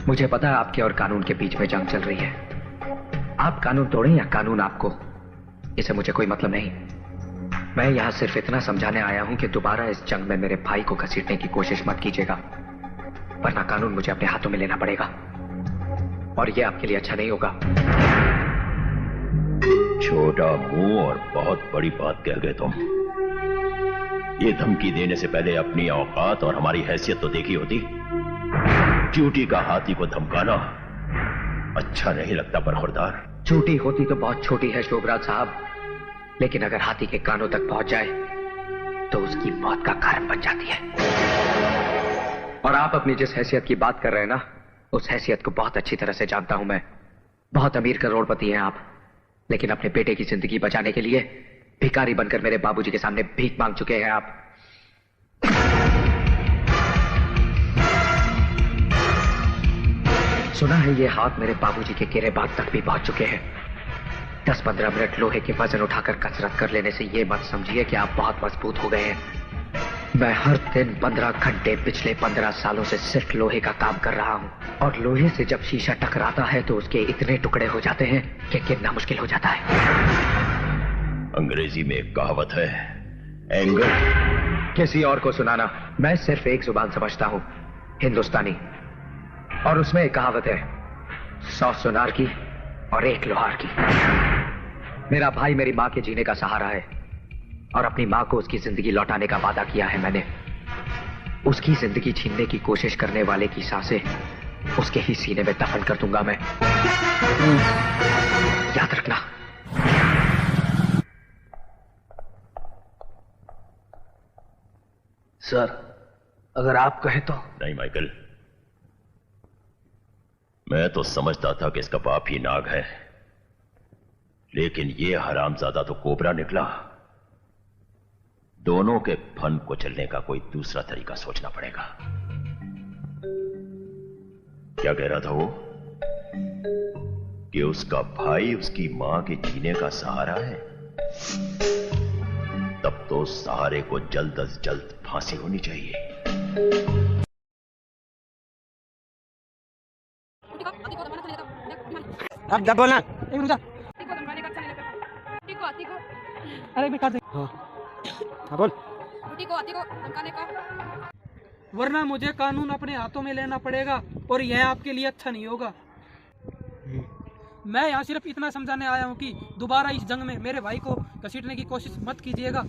मुझे पता है आपके और कानून के बीच में जंग चल रही है। आप कानून तोड़ें या कानून आपको, इससे मुझे कोई मतलब नहीं। मैं यहां सिर्फ इतना समझाने आया हूं कि दोबारा इस जंग में मेरे भाई को घसीटने की कोशिश मत कीजिएगा, वरना कानून मुझे अपने हाथों में लेना पड़ेगा और यह आपके लिए अच्छा नहीं होगा। छोटा मुंह और बहुत बड़ी बात कह गए तुम। ये धमकी देने से पहले अपनी औकात और हमारी हैसियत तो देखी होती। ड्यूटी का हाथी को धमकाना अच्छा नहीं लगता बरखुरदार। चोटी होती तो बहुत छोटी है शोभराज साहब, लेकिन अगर हाथी के कानों तक पहुंच जाए तो उसकी मौत का कारण बन जाती है। और आप अपनी जिस हैसियत की बात कर रहे हैं ना, उस हैसियत को बहुत अच्छी तरह से जानता हूं मैं। बहुत अमीर करोड़पति हैं आप, लेकिन अपने बेटे की जिंदगी बचाने के लिए भिखारी बनकर मेरे बाबूजी के सामने भीख मांग चुके हैं आप। सुना है ये हाथ मेरे बाबूजी के गिरे बाग तक भी पहुंच चुके हैं। 10-15 मिनट लोहे के वजन उठाकर कसरत कर लेने से ये मत समझिए कि आप बहुत मजबूत हो गए हैं। मैं हर दिन 15 घंटे पिछले 15 सालों से सिर्फ लोहे का काम कर रहा हूं, और लोहे से जब शीशा टकराता है तो उसके इतने टुकड़े हो जाते हैं कि गिनना मुश्किल हो जाता है। अंग्रेजी में एक कहावत है, एंगर। किसी और को सुनाना, मैं सिर्फ एक जुबान समझता हूं, हिंदुस्तानी, और उसमें एक कहावत है, 100 सुनार की और 1 लोहार की। मेरा भाई मेरी मां के जीने का सहारा है, और अपनी मां को उसकी जिंदगी लौटाने का वादा किया है मैंने। उसकी जिंदगी छीनने की कोशिश करने वाले की सांसें उसके ही सीने में दफन कर दूंगा मैं। याद रखना। सर, अगर आप कहें तो। नहीं माइकल, मैं तो समझता था कि इसका बाप ही नाग है, लेकिन ये हरामजादा तो कोबरा निकला। दोनों के फन को चलने का कोई दूसरा तरीका सोचना पड़ेगा। क्या कह रहा था वो? कि उसका भाई उसकी मां के जीने का सहारा है? तब तो सहारे को जल्द अज जल्द फांसी होनी चाहिए। अब जब बोलना अरे बेटा देख, हाँ बोल। वरना मुझे कानून अपने हाथों में लेना पड़ेगा और यह आपके लिए अच्छा नहीं होगा। मैं यहाँ सिर्फ इतना समझाने आया हूँ कि दोबारा इस जंग में मेरे भाई को घसीटने की कोशिश मत कीजिएगा,